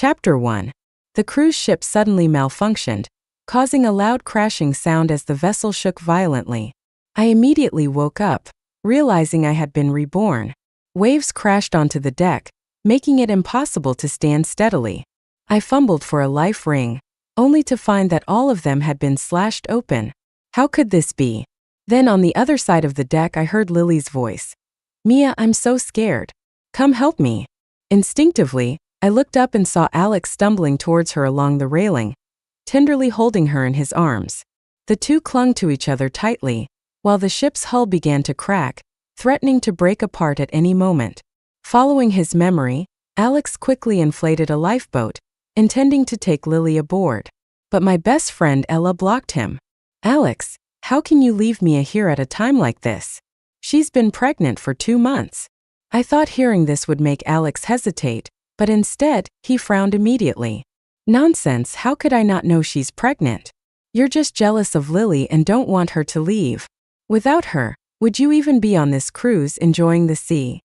Chapter 1. The cruise ship suddenly malfunctioned, causing a loud crashing sound as the vessel shook violently. I immediately woke up, realizing I had been reborn. Waves crashed onto the deck, making it impossible to stand steadily. I fumbled for a life ring, only to find that all of them had been slashed open. How could this be? Then on the other side of the deck I heard Lily's voice. "Mia, I'm so scared. Come help me." Instinctively, I looked up and saw Alex stumbling towards her along the railing, tenderly holding her in his arms. The two clung to each other tightly, while the ship's hull began to crack, threatening to break apart at any moment. Following his memory, Alex quickly inflated a lifeboat, intending to take Lily aboard. But my best friend Ella blocked him. "Alex, how can you leave Mia here at a time like this? She's been pregnant for 2 months." I thought hearing this would make Alex hesitate, but instead, he frowned immediately. "Nonsense, how could I not know she's pregnant? You're just jealous of Lily and don't want her to leave. Without her, would you even be on this cruise enjoying the sea?"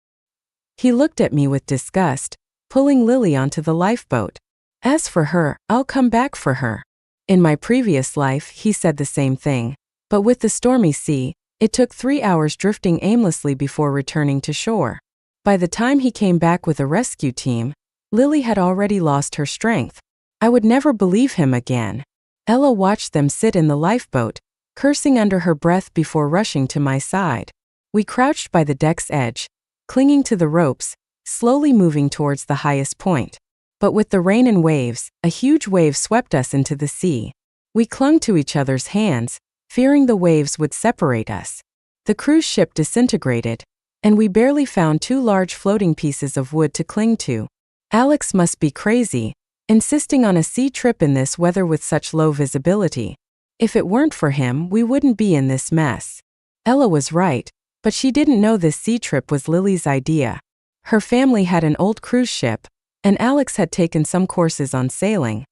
He looked at me with disgust, pulling Lily onto the lifeboat. "As for her, I'll come back for her." In my previous life, he said the same thing, but with the stormy sea, it took 3 hours drifting aimlessly before returning to shore. By the time he came back with a rescue team, Lily had already lost her strength. I would never believe him again. Ella watched them sit in the lifeboat, cursing under her breath before rushing to my side. We crouched by the deck's edge, clinging to the ropes, slowly moving towards the highest point. But with the rain and waves, a huge wave swept us into the sea. We clung to each other's hands, fearing the waves would separate us. The cruise ship disintegrated, and we barely found 2 large floating pieces of wood to cling to. Alex must be crazy, insisting on a sea trip in this weather with such low visibility. If it weren't for him, we wouldn't be in this mess. Ella was right, but she didn't know this sea trip was Lily's idea. Her family had an old cruise ship, and Alex had taken some courses on sailing.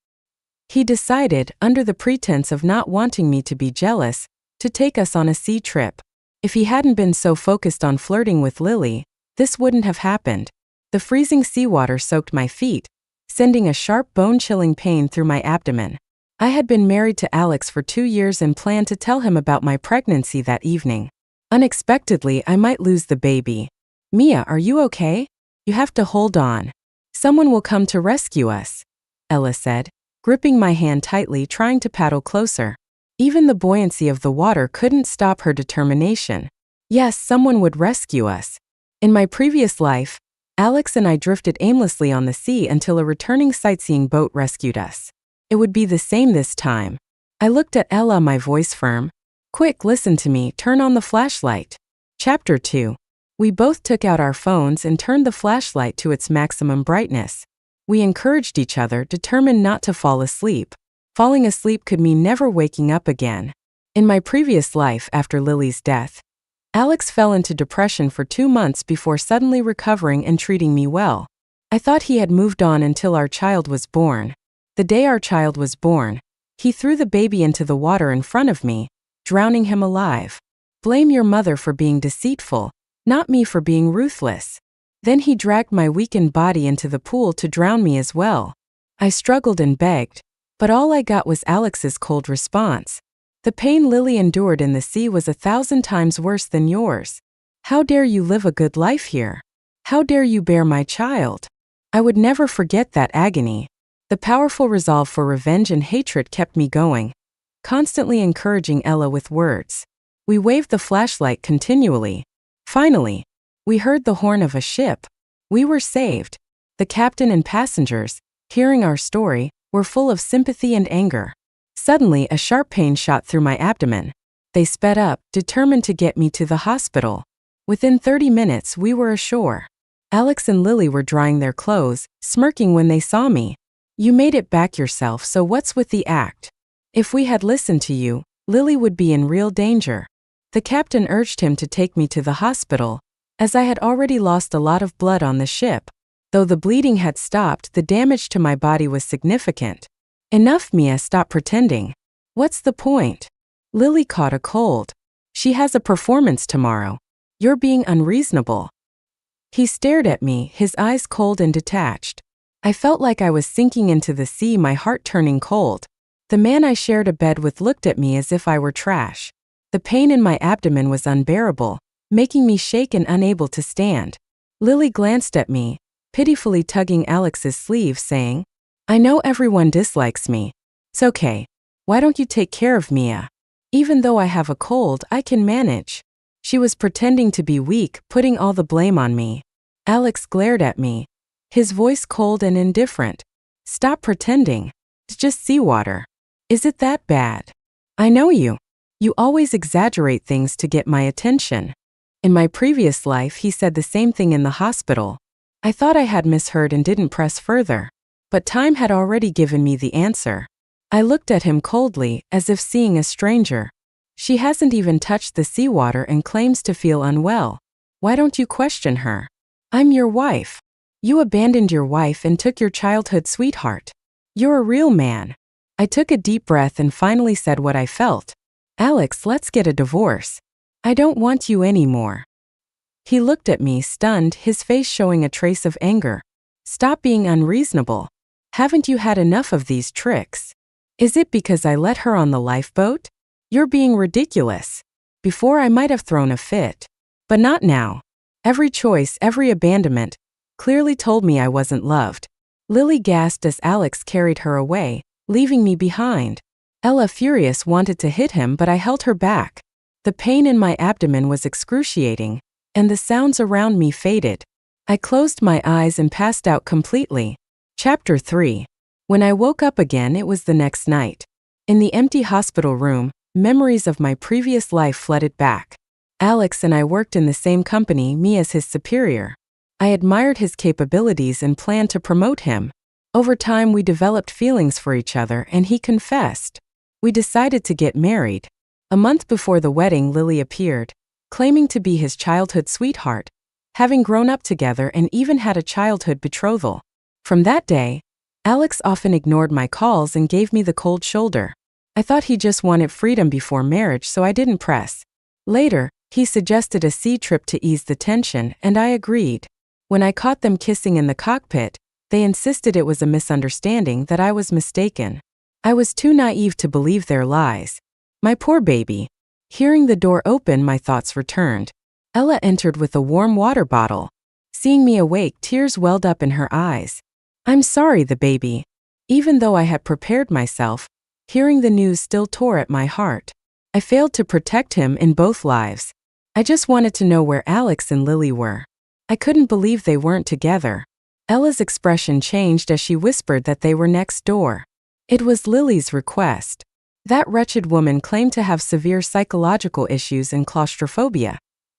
He decided, under the pretense of not wanting me to be jealous, to take us on a sea trip. If he hadn't been so focused on flirting with Lily, this wouldn't have happened. The freezing seawater soaked my feet, sending a sharp bone-chilling pain through my abdomen. I had been married to Alex for 2 years and planned to tell him about my pregnancy that evening. Unexpectedly, I might lose the baby. "Mia, are you okay? You have to hold on. Someone will come to rescue us," Ella said, gripping my hand tightly, trying to paddle closer. Even the buoyancy of the water couldn't stop her determination. Yes, someone would rescue us. In my previous life, Alex and I drifted aimlessly on the sea until a returning sightseeing boat rescued us. It would be the same this time. I looked at Ella, my voice firm. "Quick, listen to me, turn on the flashlight." Chapter 2. We both took out our phones and turned the flashlight to its maximum brightness. We encouraged each other, determined not to fall asleep. Falling asleep could mean never waking up again. In my previous life after Lily's death, Alex fell into depression for 2 months before suddenly recovering and treating me well. I thought he had moved on until our child was born. The day our child was born, he threw the baby into the water in front of me, drowning him alive. "Blame your mother for being deceitful, not me for being ruthless." Then he dragged my weakened body into the pool to drown me as well. I struggled and begged, but all I got was Alex's cold response. "The pain Lily endured in the sea was 1,000 times worse than yours. How dare you live a good life here? How dare you bear my child?" I would never forget that agony. The powerful resolve for revenge and hatred kept me going, constantly encouraging Ella with words. We waved the flashlight continually. Finally, we heard the horn of a ship. We were saved. The captain and passengers, hearing our story, were full of sympathy and anger. Suddenly, a sharp pain shot through my abdomen. They sped up, determined to get me to the hospital. Within 30 minutes, we were ashore. Alex and Lily were drying their clothes, smirking when they saw me. "You made it back yourself, so what's with the act? If we had listened to you, Lily would be in real danger." The captain urged him to take me to the hospital, as I had already lost a lot of blood on the ship. Though the bleeding had stopped, the damage to my body was significant. "Enough, Mia, stop pretending. What's the point? Lily caught a cold. She has a performance tomorrow. You're being unreasonable." He stared at me, his eyes cold and detached. I felt like I was sinking into the sea, my heart turning cold. The man I shared a bed with looked at me as if I were trash. The pain in my abdomen was unbearable, making me shake and unable to stand. Lily glanced at me, pitifully tugging Alex's sleeve, saying, "I know everyone dislikes me. It's okay. Why don't you take care of Mia? Even though I have a cold, I can manage." She was pretending to be weak, putting all the blame on me. Alex glared at me, his voice cold and indifferent. "Stop pretending. It's just seawater. Is it that bad? I know you. You always exaggerate things to get my attention." In my previous life, he said the same thing in the hospital. I thought I had misheard and didn't press further. But time had already given me the answer. I looked at him coldly, as if seeing a stranger. "She hasn't even touched the seawater and claims to feel unwell. Why don't you question her? I'm your wife. You abandoned your wife and took your childhood sweetheart. You're a real man." I took a deep breath and finally said what I felt. "Alex, let's get a divorce. I don't want you anymore." He looked at me, stunned, his face showing a trace of anger. "Stop being unreasonable. Haven't you had enough of these tricks? Is it because I let her on the lifeboat? You're being ridiculous. Before I might have thrown a fit. But not now. Every choice, every abandonment, clearly told me I wasn't loved." Lily gasped as Alex carried her away, leaving me behind. Ella, furious, wanted to hit him, but I held her back. The pain in my abdomen was excruciating, and the sounds around me faded. I closed my eyes and passed out completely. Chapter 3. When I woke up again, it was the next night. In the empty hospital room, memories of my previous life flooded back. Alex and I worked in the same company, me as his superior. I admired his capabilities and planned to promote him. Over time, we developed feelings for each other, and he confessed. We decided to get married. A month before the wedding, Lily appeared, claiming to be his childhood sweetheart, having grown up together and even had a childhood betrothal. From that day, Alex often ignored my calls and gave me the cold shoulder. I thought he just wanted freedom before marriage, so I didn't press. Later, he suggested a sea trip to ease the tension, and I agreed. When I caught them kissing in the cockpit, they insisted it was a misunderstanding, that I was mistaken. I was too naive to believe their lies. My poor baby. Hearing the door open, my thoughts returned. Ella entered with a warm water bottle. Seeing me awake, tears welled up in her eyes. "I'm sorry," the baby. Even though I had prepared myself, hearing the news still tore at my heart. I failed to protect him in both lives. I just wanted to know where Alex and Lily were. I couldn't believe they weren't together. Ella's expression changed as she whispered that they were next door. It was Lily's request. That wretched woman claimed to have severe psychological issues and claustrophobia,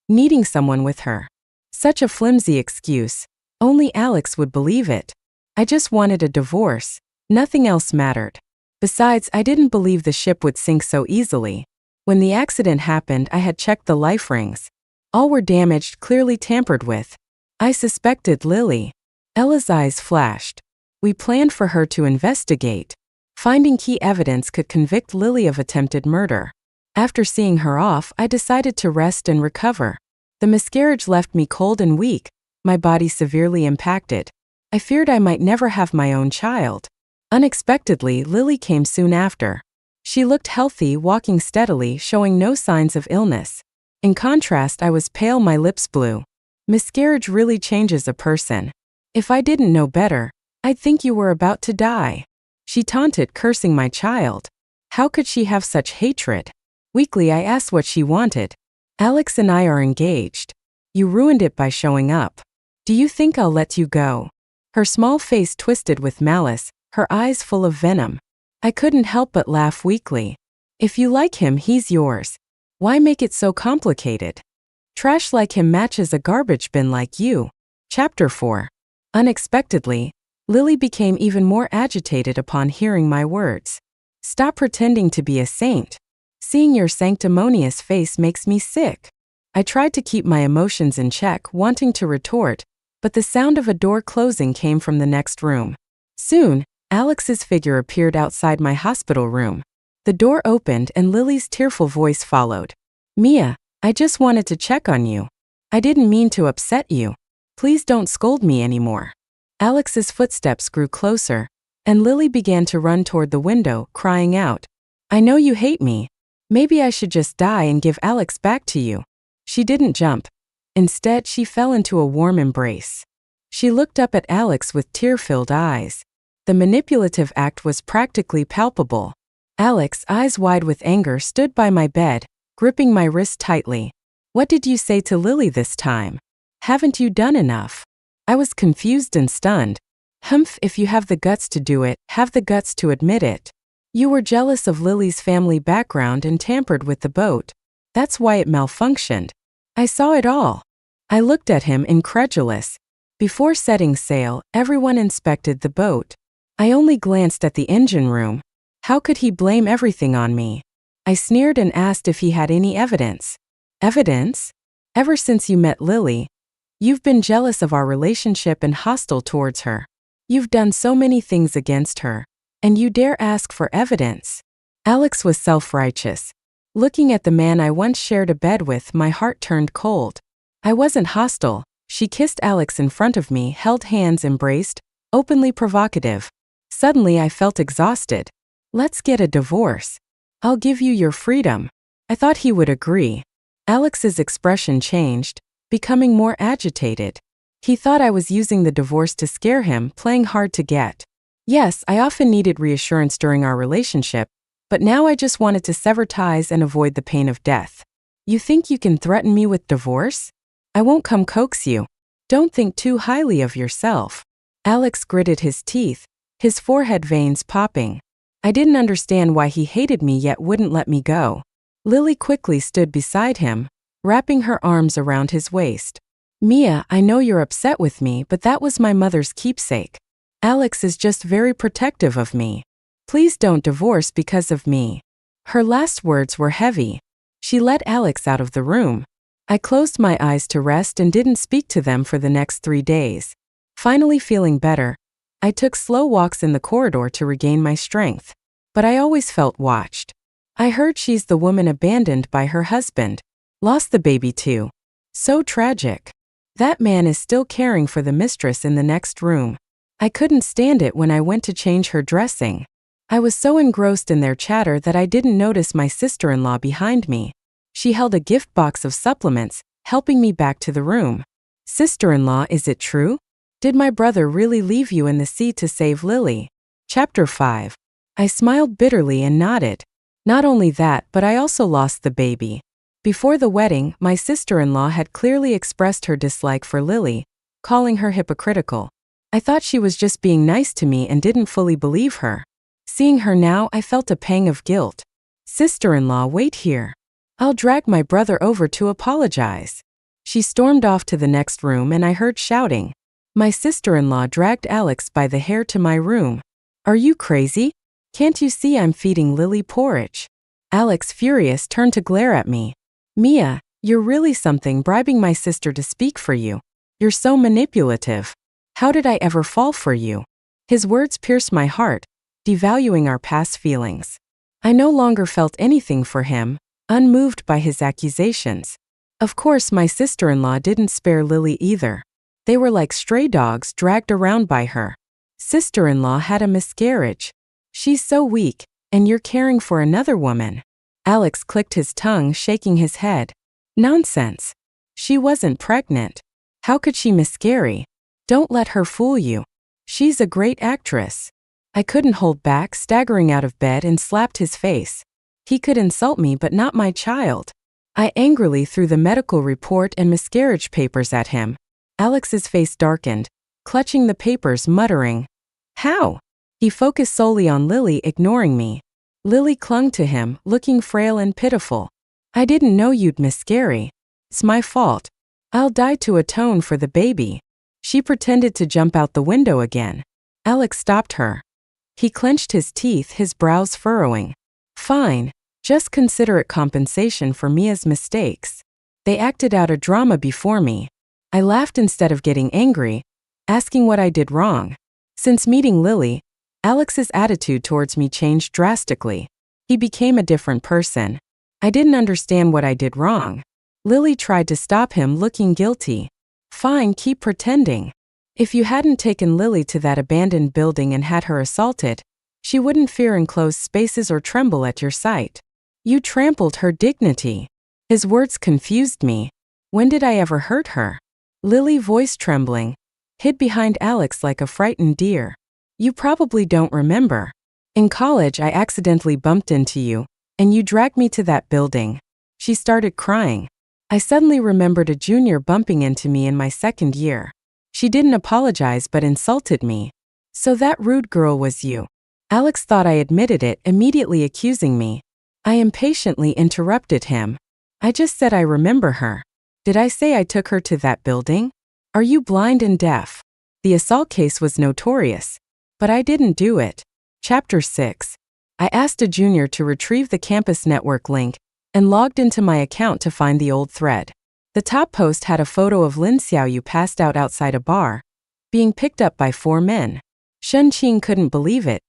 needing someone with her. Such a flimsy excuse. Only Alex would believe it. I just wanted a divorce. Nothing else mattered. Besides, I didn't believe the ship would sink so easily. When the accident happened, I had checked the life rings. All were damaged, clearly tampered with. I suspected Lily. Ella's eyes flashed. We planned for her to investigate. Finding key evidence could convict Lily of attempted murder. After seeing her off, I decided to rest and recover. The miscarriage left me cold and weak, my body severely impacted. I feared I might never have my own child. Unexpectedly, Lily came soon after. She looked healthy, walking steadily, showing no signs of illness. In contrast, I was pale, my lips blue. Miscarriage really changes a person. If I didn't know better, I'd think you were about to die. She taunted, cursing my child. How could she have such hatred? Weakly, I asked what she wanted. "Alex and I are engaged. You ruined it by showing up. Do you think I'll let you go?" Her small face twisted with malice, her eyes full of venom. I couldn't help but laugh weakly. "If you like him, he's yours. Why make it so complicated? Trash like him matches a garbage bin like you." Chapter 4. Unexpectedly, Lily became even more agitated upon hearing my words. "Stop pretending to be a saint. Seeing your sanctimonious face makes me sick." I tried to keep my emotions in check, wanting to retort, but the sound of a door closing came from the next room. Soon, Alex's figure appeared outside my hospital room. The door opened and Lily's tearful voice followed. "Mia, I just wanted to check on you. I didn't mean to upset you. Please don't scold me anymore." Alex's footsteps grew closer, and Lily began to run toward the window, crying out, "I know you hate me. Maybe I should just die and give Alex back to you." She didn't jump. Instead, she fell into a warm embrace. She looked up at Alex with tear-filled eyes. The manipulative act was practically palpable. Alex, eyes wide with anger, stood by my bed, gripping my wrist tightly. "What did you say to Lily this time? Haven't you done enough?" I was confused and stunned. "Humph, if you have the guts to do it, have the guts to admit it. You were jealous of Lily's family background and tampered with the boat. That's why it malfunctioned. I saw it all." I looked at him, incredulous. Before setting sail, everyone inspected the boat. I only glanced at the engine room. How could he blame everything on me? I sneered and asked if he had any evidence. "Evidence? Ever since you met Lily, you've been jealous of our relationship and hostile towards her. You've done so many things against her, and you dare ask for evidence." Alex was self-righteous. Looking at the man I once shared a bed with, my heart turned cold. I wasn't hostile. She kissed Alex in front of me, held hands, embraced, openly provocative. Suddenly I felt exhausted. "Let's get a divorce. I'll give you your freedom." I thought he would agree. Alex's expression changed, becoming more agitated. He thought I was using the divorce to scare him, playing hard to get. Yes, I often needed reassurance during our relationship, but now I just wanted to sever ties and avoid the pain of death. "You think you can threaten me with divorce? I won't come coax you. Don't think too highly of yourself." Alex gritted his teeth, his forehead veins popping. I didn't understand why he hated me yet wouldn't let me go. Lily quickly stood beside him, wrapping her arms around his waist. "Mia, I know you're upset with me, but that was my mother's keepsake. Alex is just very protective of me. Please don't divorce because of me." Her last words were heavy. She led Alex out of the room. I closed my eyes to rest and didn't speak to them for the next 3 days. Finally feeling better, I took slow walks in the corridor to regain my strength. But I always felt watched. I heard she's the woman abandoned by her husband. Lost the baby too. So tragic. That man is still caring for the mistress in the next room. I couldn't stand it when I went to change her dressing. I was so engrossed in their chatter that I didn't notice my sister-in-law behind me. She held a gift box of supplements, helping me back to the room. "Sister-in-law, is it true? Did my brother really leave you in the sea to save Lily?" Chapter 5. I smiled bitterly and nodded. Not only that, but I also lost the baby. Before the wedding, my sister-in-law had clearly expressed her dislike for Lily, calling her hypocritical. I thought she was just being nice to me and didn't fully believe her. Seeing her now, I felt a pang of guilt. "Sister-in-law, wait here. I'll drag my brother over to apologize." She stormed off to the next room and I heard shouting. My sister-in-law dragged Alex by the hair to my room. "Are you crazy? Can't you see I'm feeding Lily porridge?" Alex, furious, turned to glare at me. "Mia, you're really something, bribing my sister to speak for you. You're so manipulative. How did I ever fall for you?" His words pierced my heart, devaluing our past feelings. I no longer felt anything for him, unmoved by his accusations. Of course, my sister-in-law didn't spare Lily either. They were like stray dogs dragged around by her. "Sister-in-law had a miscarriage. She's so weak, and you're caring for another woman." Alex clicked his tongue, shaking his head. "Nonsense. She wasn't pregnant. How could she miscarry? Don't let her fool you. She's a great actress." I couldn't hold back, staggering out of bed and slapped his face. He could insult me but not my child. I angrily threw the medical report and miscarriage papers at him. Alex's face darkened, clutching the papers, muttering, "How?" He focused solely on Lily, ignoring me. Lily clung to him, looking frail and pitiful. "I didn't know you'd miscarry. It's my fault. I'll die to atone for the baby." She pretended to jump out the window again. Alex stopped her. He clenched his teeth, his brows furrowing. "Fine. Just consider it compensation for Mia's mistakes." They acted out a drama before me. I laughed instead of getting angry, asking what I did wrong. Since meeting Lily, Alex's attitude towards me changed drastically. He became a different person. I didn't understand what I did wrong. Lily tried to stop him, looking guilty. "Fine, keep pretending. If you hadn't taken Lily to that abandoned building and had her assaulted, she wouldn't fear enclosed spaces or tremble at your sight. You trampled her dignity. His words confused me. When did I ever hurt her? Lily, voice trembling, hid behind Alex like a frightened deer. You probably don't remember. In college, I accidentally bumped into you, and you dragged me to that building. She started crying. I suddenly remembered a junior bumping into me in my second year. She didn't apologize but insulted me. So that rude girl was you. Alex thought I admitted it, immediately accusing me. I impatiently interrupted him. I just said I remember her. Did I say I took her to that building? Are you blind and deaf? The assault case was notorious. But I didn't do it. Chapter 6. I asked a junior to retrieve the campus network link and logged into my account to find the old thread. The top post had a photo of Lin Xiaoyu passed out outside a bar, being picked up by 4 men. Shen Qing couldn't believe it,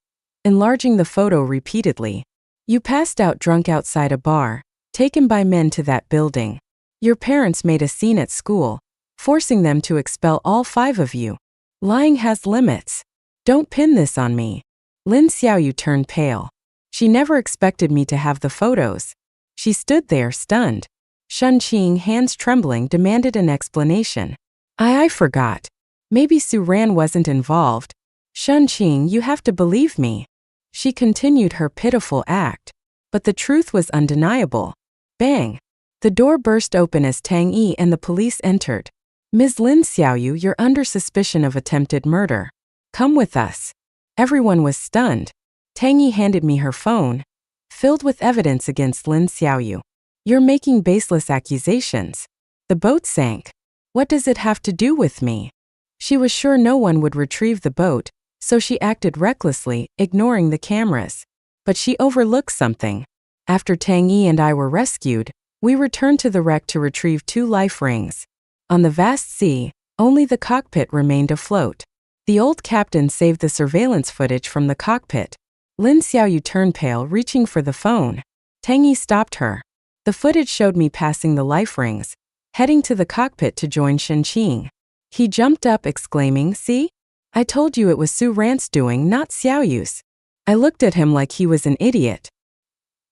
enlarging the photo repeatedly. You passed out drunk outside a bar, taken by men to that building. Your parents made a scene at school, forcing them to expel all 5 of you. Lying has limits. Don't pin this on me. Lin Xiaoyu turned pale. She never expected me to have the photos. She stood there, stunned. Shen Qing, hands trembling, demanded an explanation. I forgot. Maybe Su Ran wasn't involved. Shen Qing, you have to believe me. She continued her pitiful act. But the truth was undeniable. Bang! The door burst open as Tang Yi and the police entered. Ms. Lin Xiaoyu, you're under suspicion of attempted murder. Come with us. Everyone was stunned. Tang Yi handed me her phone, filled with evidence against Lin Xiaoyu. You're making baseless accusations. The boat sank. What does it have to do with me? She was sure no one would retrieve the boat, so she acted recklessly, ignoring the cameras. But she overlooked something. After Tang Yi and I were rescued, we returned to the wreck to retrieve 2 life rings. On the vast sea, only the cockpit remained afloat. The old captain saved the surveillance footage from the cockpit. Lin Xiaoyu turned pale, reaching for the phone. Tang Yi stopped her. The footage showed me passing the life rings, heading to the cockpit to join Shen Qing. He jumped up, exclaiming, "See? I told you it was Su Ran's doing, not Xiaoyu's." I looked at him like he was an idiot.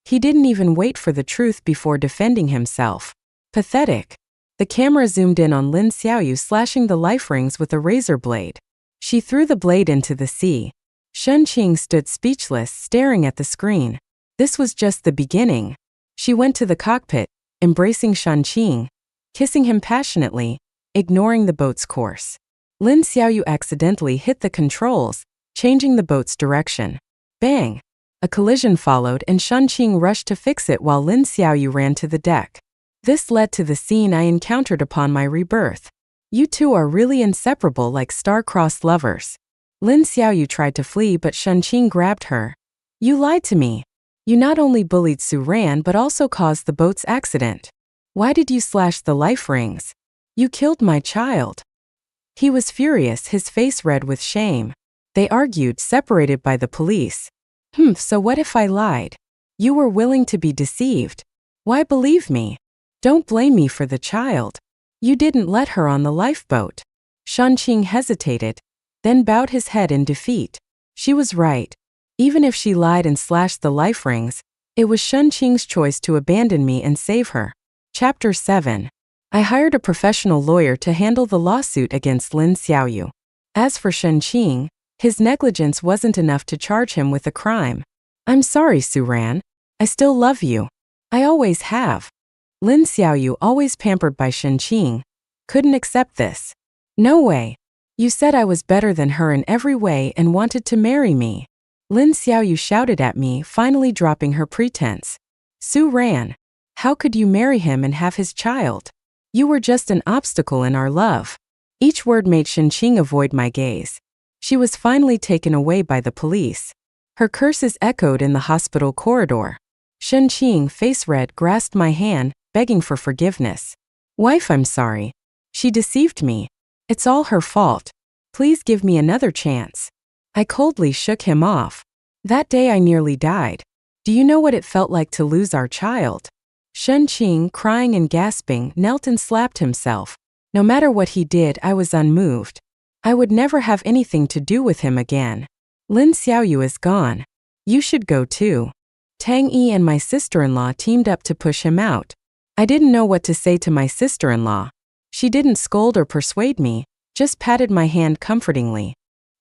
He didn't even wait for the truth before defending himself. Pathetic. The camera zoomed in on Lin Xiaoyu slashing the life rings with a razor blade. She threw the blade into the sea. Shen Qing stood speechless, staring at the screen. This was just the beginning. She went to the cockpit, embracing Shen Qing, kissing him passionately, ignoring the boat's course. Lin Xiaoyu accidentally hit the controls, changing the boat's direction. Bang! A collision followed and Shen Qing rushed to fix it while Lin Xiaoyu ran to the deck. This led to the scene I encountered upon my rebirth. You two are really inseparable, like star-crossed lovers. Lin Xiaoyu tried to flee but Shen Qing grabbed her. You lied to me. You not only bullied Su Ran but also caused the boat's accident. Why did you slash the life rings? You killed my child. He was furious, his face red with shame. They argued, separated by the police. So what if I lied? You were willing to be deceived. Why believe me? Don't blame me for the child. You didn't let her on the lifeboat. Shen Qing hesitated, then bowed his head in defeat. She was right. Even if she lied and slashed the life rings, it was Shen Qing's choice to abandon me and save her. Chapter 7. I hired a professional lawyer to handle the lawsuit against Lin Xiaoyu. As for Shen Qing, his negligence wasn't enough to charge him with a crime. I'm sorry, Su Ran. I still love you. I always have. Lin Xiaoyu, always pampered by Shen Qing, couldn't accept this. No way. You said I was better than her in every way and wanted to marry me. Lin Xiaoyu shouted at me, finally dropping her pretense. Su Ran, how could you marry him and have his child? You were just an obstacle in our love. Each word made Shen Qing avoid my gaze. She was finally taken away by the police. Her curses echoed in the hospital corridor. Shen Qing, face red, grasped my hand, begging for forgiveness. Wife, I'm sorry. She deceived me. It's all her fault. Please give me another chance. I coldly shook him off. That day I nearly died. Do you know what it felt like to lose our child? Shen Qing, crying and gasping, knelt and slapped himself. No matter what he did, I was unmoved. I would never have anything to do with him again. Lin Xiaoyu is gone. You should go too. Tang Yi and my sister-in-law teamed up to push him out. I didn't know what to say to my sister-in-law. She didn't scold or persuade me, just patted my hand comfortingly.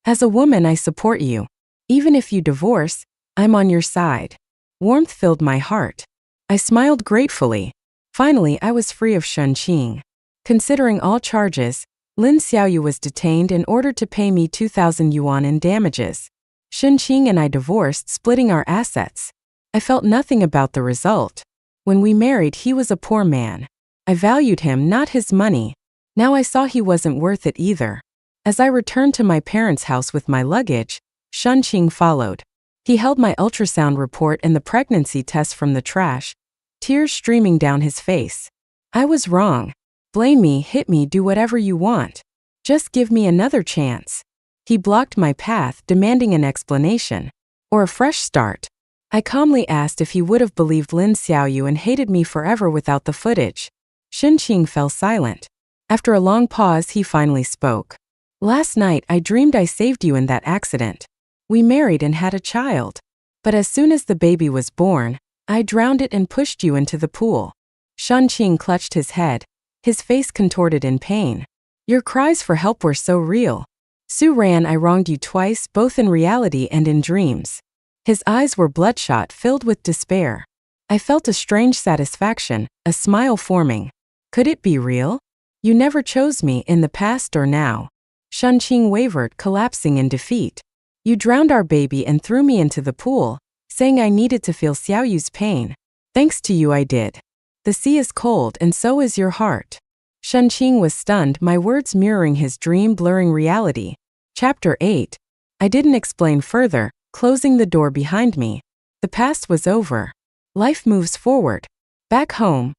As a woman, I support you. Even if you divorce, I'm on your side. Warmth filled my heart. I smiled gratefully. Finally, I was free of Shunqing. Considering all charges, Lin Xiaoyu was detained in order to pay me 2,000 yuan in damages. Shunqing and I divorced, splitting our assets. I felt nothing about the result. When we married, he was a poor man. I valued him, not his money. Now I saw he wasn't worth it either. As I returned to my parents' house with my luggage, Shunqing followed. He held my ultrasound report and the pregnancy test from the trash, tears streaming down his face. I was wrong. Blame me, hit me, do whatever you want. Just give me another chance. He blocked my path, demanding an explanation. Or a fresh start. I calmly asked if he would have believed Lin Xiaoyu and hated me forever without the footage. Shunqing fell silent. After a long pause, he finally spoke. Last night, I dreamed I saved you in that accident. We married and had a child. But as soon as the baby was born, I drowned it and pushed you into the pool. Shunqing clutched his head, his face contorted in pain. Your cries for help were so real. Su Ran, I wronged you twice, both in reality and in dreams. His eyes were bloodshot, filled with despair. I felt a strange satisfaction, a smile forming. Could it be real? You never chose me, in the past or now. Shunqing wavered, collapsing in defeat. You drowned our baby and threw me into the pool, saying I needed to feel Xiaoyu's pain. Thanks to you I did. The sea is cold and so is your heart. Shunqing was stunned, my words mirroring his dream, blurring reality. Chapter 8. I didn't explain further, closing the door behind me. The past was over. Life moves forward. Back home,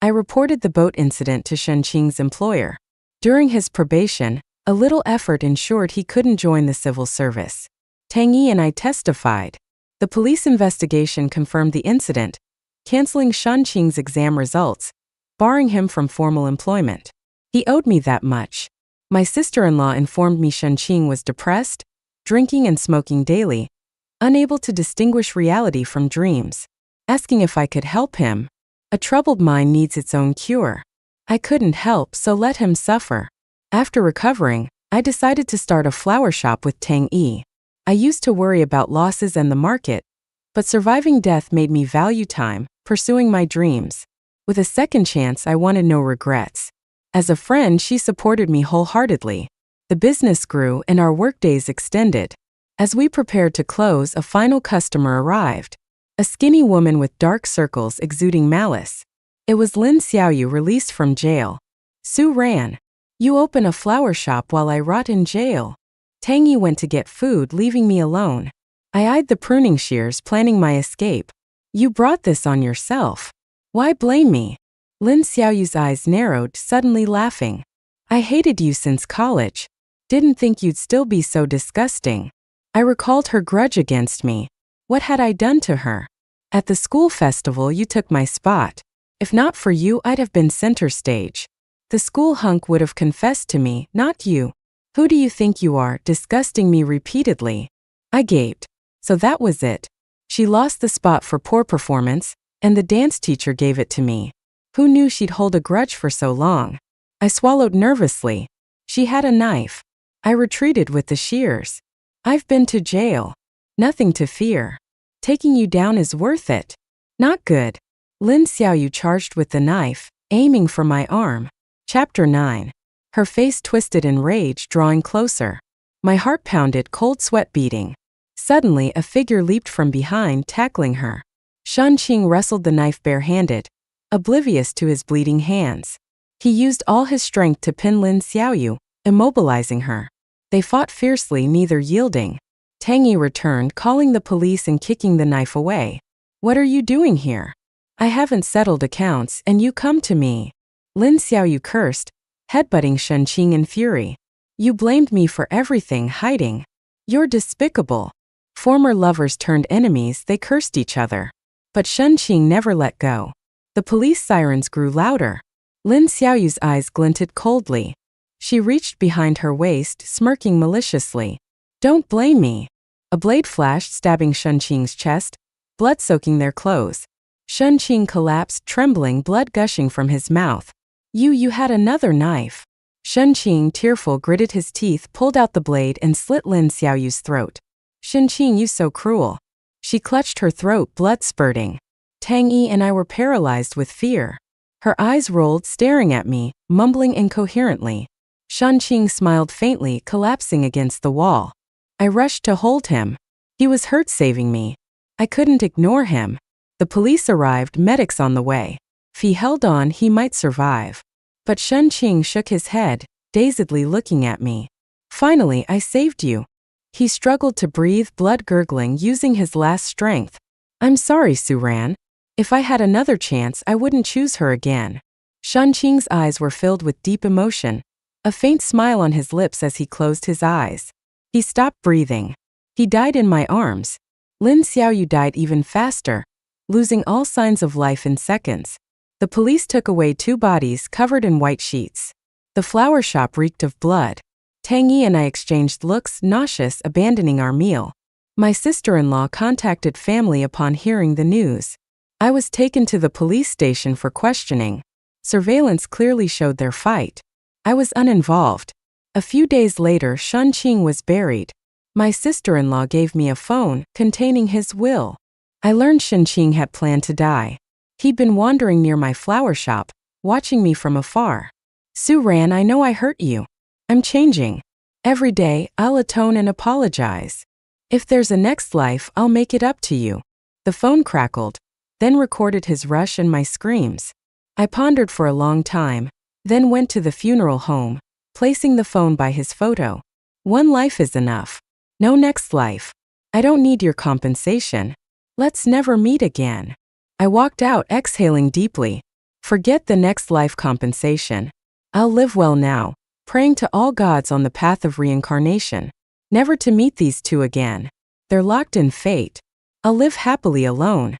I reported the boat incident to Shunqing's employer. During his probation, a little effort ensured he couldn't join the civil service. Tang Yi and I testified. The police investigation confirmed the incident, canceling Shunqing's exam results, barring him from formal employment. He owed me that much. My sister-in-law informed me Shunqing was depressed, drinking and smoking daily, unable to distinguish reality from dreams, asking if I could help him. A troubled mind needs its own cure. I couldn't help, so let him suffer. After recovering, I decided to start a flower shop with Tang Yi. I used to worry about losses and the market, but surviving death made me value time, pursuing my dreams. With a second chance, I wanted no regrets. As a friend, she supported me wholeheartedly. The business grew and our workdays extended. As we prepared to close, a final customer arrived. A skinny woman with dark circles exuding malice. It was Lin Xiaoyu, released from jail. Su Ran. You open a flower shop while I rot in jail. Tang Yi went to get food, leaving me alone. I eyed the pruning shears, planning my escape. You brought this on yourself. Why blame me? Lin Xiaoyu's eyes narrowed, suddenly laughing. I hated you since college. Didn't think you'd still be so disgusting. I recalled her grudge against me. What had I done to her? At the school festival, you took my spot. If not for you, I'd have been center stage. The school hunk would have confessed to me, not you. Who do you think you are, disgusting me repeatedly? I gaped. So that was it. She lost the spot for poor performance, and the dance teacher gave it to me. Who knew she'd hold a grudge for so long? I swallowed nervously. She had a knife. I retreated with the shears. I've been to jail. Nothing to fear. Taking you down is worth it. Not good. Lin Xiaoyu charged with the knife, aiming for my arm. Chapter 9. Her face twisted in rage, drawing closer. My heart pounded, cold sweat beating. Suddenly, a figure leaped from behind, tackling her. Shunqing wrestled the knife barehanded, oblivious to his bleeding hands. He used all his strength to pin Lin Xiaoyu, immobilizing her. They fought fiercely, neither yielding. Tang Yi returned, calling the police and kicking the knife away. What are you doing here? I haven't settled accounts, and you come to me. Lin Xiaoyu cursed, headbutting Shunqing in fury. You blamed me for everything, hiding. You're despicable. Former lovers turned enemies, they cursed each other. But Shunqing never let go. The police sirens grew louder. Lin Xiaoyu's eyes glinted coldly. She reached behind her waist, smirking maliciously. Don't blame me. A blade flashed, stabbing Shunqing's chest, blood soaking their clothes. Shunqing collapsed, trembling, blood gushing from his mouth. You had another knife. Shunqing, tearful, gritted his teeth, pulled out the blade, and slit Lin Xiaoyu's throat. Shunqing, you so cruel. She clutched her throat, blood spurting. Tang Yi and I were paralyzed with fear. Her eyes rolled, staring at me, mumbling incoherently. Shunqing smiled faintly, collapsing against the wall. I rushed to hold him. He was hurt, saving me. I couldn't ignore him. The police arrived, medics on the way. If he held on, he might survive. But Shunqing shook his head, dazedly looking at me. Finally, I saved you. He struggled to breathe, blood gurgling, using his last strength. I'm sorry, Suran. If I had another chance, I wouldn't choose her again. Shunqing's eyes were filled with deep emotion, a faint smile on his lips as he closed his eyes. He stopped breathing. He died in my arms. Lin Xiaoyu died even faster, losing all signs of life in seconds. The police took away 2 bodies covered in white sheets. The flower shop reeked of blood. Tang Yi and I exchanged looks, nauseous, abandoning our meal. My sister-in-law contacted family upon hearing the news. I was taken to the police station for questioning. Surveillance clearly showed their fight. I was uninvolved. A few days later, Shunqing was buried. My sister-in-law gave me a phone containing his will. I learned Shunqing had planned to die. He'd been wandering near my flower shop, watching me from afar. Suran, I know I hurt you. I'm changing. Every day, I'll atone and apologize. If there's a next life, I'll make it up to you. The phone crackled, then recorded his rush and my screams. I pondered for a long time, then went to the funeral home, placing the phone by his photo. One life is enough. No next life. I don't need your compensation. Let's never meet again. I walked out, exhaling deeply. Forget the next life compensation. I'll live well now, praying to all gods on the path of reincarnation, never to meet these 2 again. They're locked in fate. I'll live happily alone.